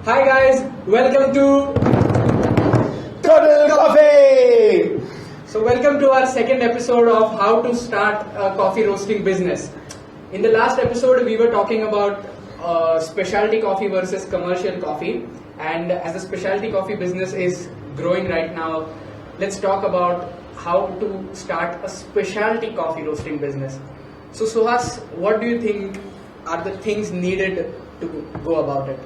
Hi guys, welcome to Total Coffee! So welcome to our second episode of how to start a coffee roasting business. In the last episode we were talking about specialty coffee versus commercial coffee, and as a specialty coffee business is growing right now, let's talk about how to start a specialty coffee roasting business. So Suhas, what do you think are the things needed to go about it?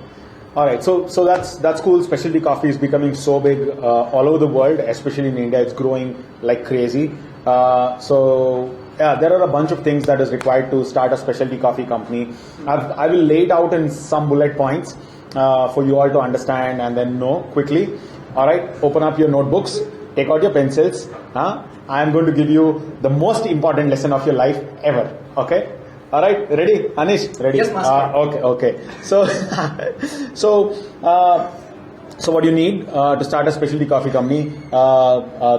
All right, so that's cool. Specialty coffee is becoming so big all over the world, especially in India. It's growing like crazy. There are a bunch of things that is required to start a specialty coffee company. I will lay it out in some bullet points for you all to understand and then know quickly. All right, open up your notebooks, take out your pencils. I am going to give you the most important lesson of your life ever. Okay. All right, ready? Anish, ready? Yes, master. Okay. So what you need to start a specialty coffee company,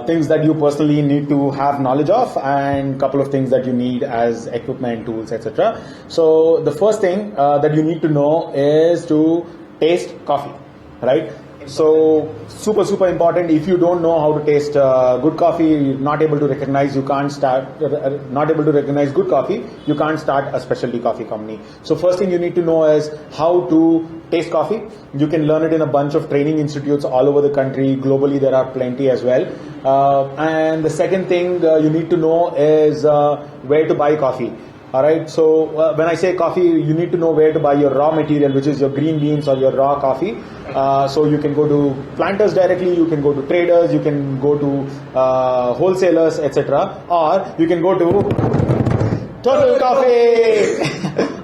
things that you personally need to have knowledge of, and couple of things that you need as equipment, tools, etc. So the first thing that you need to know is to taste coffee, right? So super important. If you don't know how to taste good coffee, you're not able to recognize good coffee, you can't start a specialty coffee company. So first thing you need to know is how to taste coffee. You can learn it in a bunch of training institutes all over the country. Globally there are plenty as well. And the second thing you need to know is where to buy coffee. Alright, so when I say coffee, you need to know where to buy your raw material, which is your green beans or your raw coffee. So you can go to planters directly, you can go to traders, you can go to wholesalers, etc. Or you can go to Total Coffee!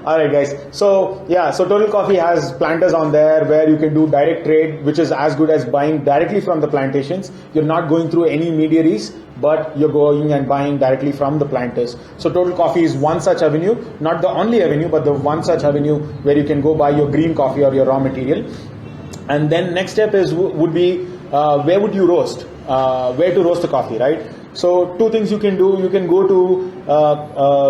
Alright guys, so Total Coffee has planters on there where you can do direct trade, which is as good as buying directly from the plantations. You're not going through any intermediaries, but you're going and buying directly from the planters. So Total Coffee is one such avenue, not the only avenue, but the one such avenue where you can go buy your green coffee or your raw material. And then next step would be where would you roast? Where to roast the coffee, right? So two things you can do. You can go to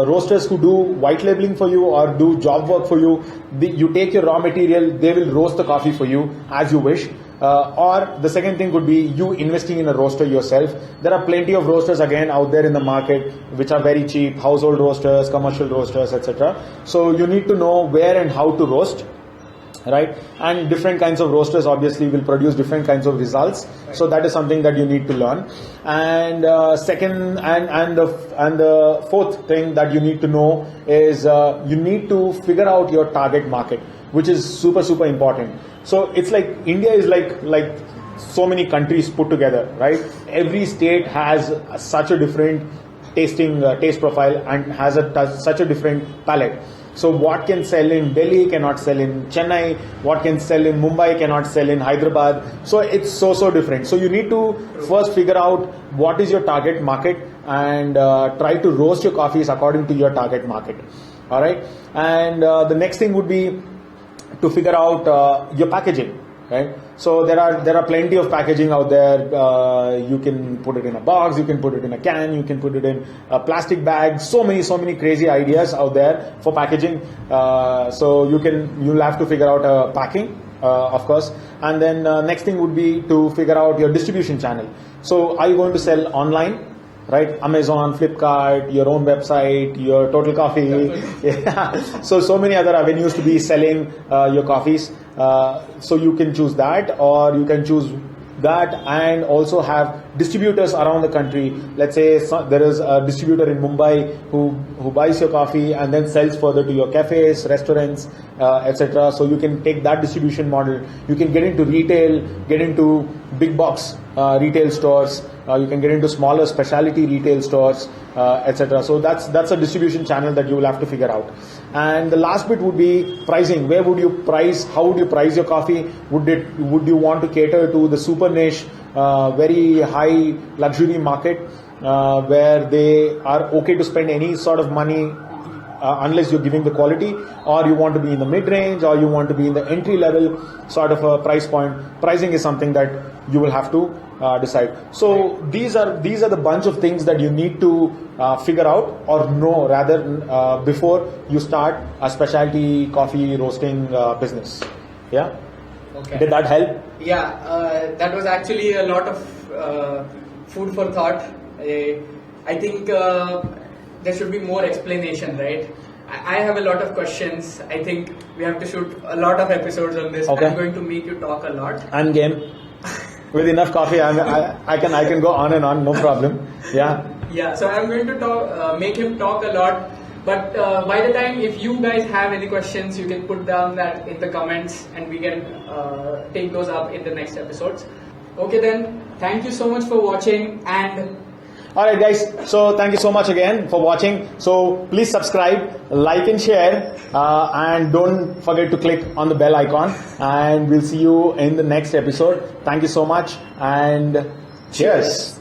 roasters who do white labeling for you or do job work for you. You take your raw material, they will roast the coffee for you as you wish. Or the second thing would be you investing in a roaster yourself. There are plenty of roasters again out there in the market which are very cheap, household roasters, commercial roasters, etc. So you need to know where and how to roast. Right, and different kinds of roasters obviously will produce different kinds of results. So that is something that you need to learn. And second, and the fourth thing that you need to know is you need to figure out your target market, which is super important. So it's like India is like so many countries put together, right? Every state has such a different taste profile and has such a different palate. So what can sell in Delhi cannot sell in Chennai, what can sell in Mumbai cannot sell in Hyderabad. So it's so different. So you need to first figure out what is your target market and try to roast your coffees according to your target market. All right. And the next thing would be to figure out your packaging. Right, so there are plenty of packaging out there. You can put it in a box, you can put it in a can, you can put it in a plastic bag. So many crazy ideas out there for packaging. So you'll have to figure out a packing, of course. And then next thing would be to figure out your distribution channel. So are you going to sell online? Right, Amazon, Flipkart, your own website, your Total Coffee. Yeah. So many other avenues to be selling your coffees. So you can choose that, or you can choose that and also have distributors around the country. Let's say there is a distributor in Mumbai who buys your coffee and then sells further to your cafes, restaurants, etc. So you can take that distribution model. You can get into retail, get into big box retail stores. You can get into smaller specialty retail stores, etc. So that's a distribution channel that you will have to figure out. And the last bit would be pricing. Where would you price? How would you price your coffee? Would you want to cater to the super niche, very high luxury market where they are okay to spend any sort of money unless you're giving the quality, or you want to be in the mid-range, or you want to be in the entry-level sort of a price point? Pricing is something that you will have to decide. So these are the bunch of things that you need to figure out or know rather before you start a specialty coffee roasting business. Yeah. Okay. Did that help? Yeah, that was actually a lot of food for thought. I think there should be more explanation, right? I have a lot of questions. I think we have to shoot a lot of episodes on this. Okay. I'm going to make you talk a lot. I'm game. With enough coffee, I can go on and on, no problem. Yeah. Yeah, so I'm going to talk, make him talk a lot. But by the time, if you guys have any questions, you can put down that in the comments, and we can take those up in the next episodes. Okay then, thank you so much for watching, and Alright guys, so thank you so much again for watching. So please subscribe, like and share, and don't forget to click on the bell icon, and we'll see you in the next episode. Thank you so much, and cheers.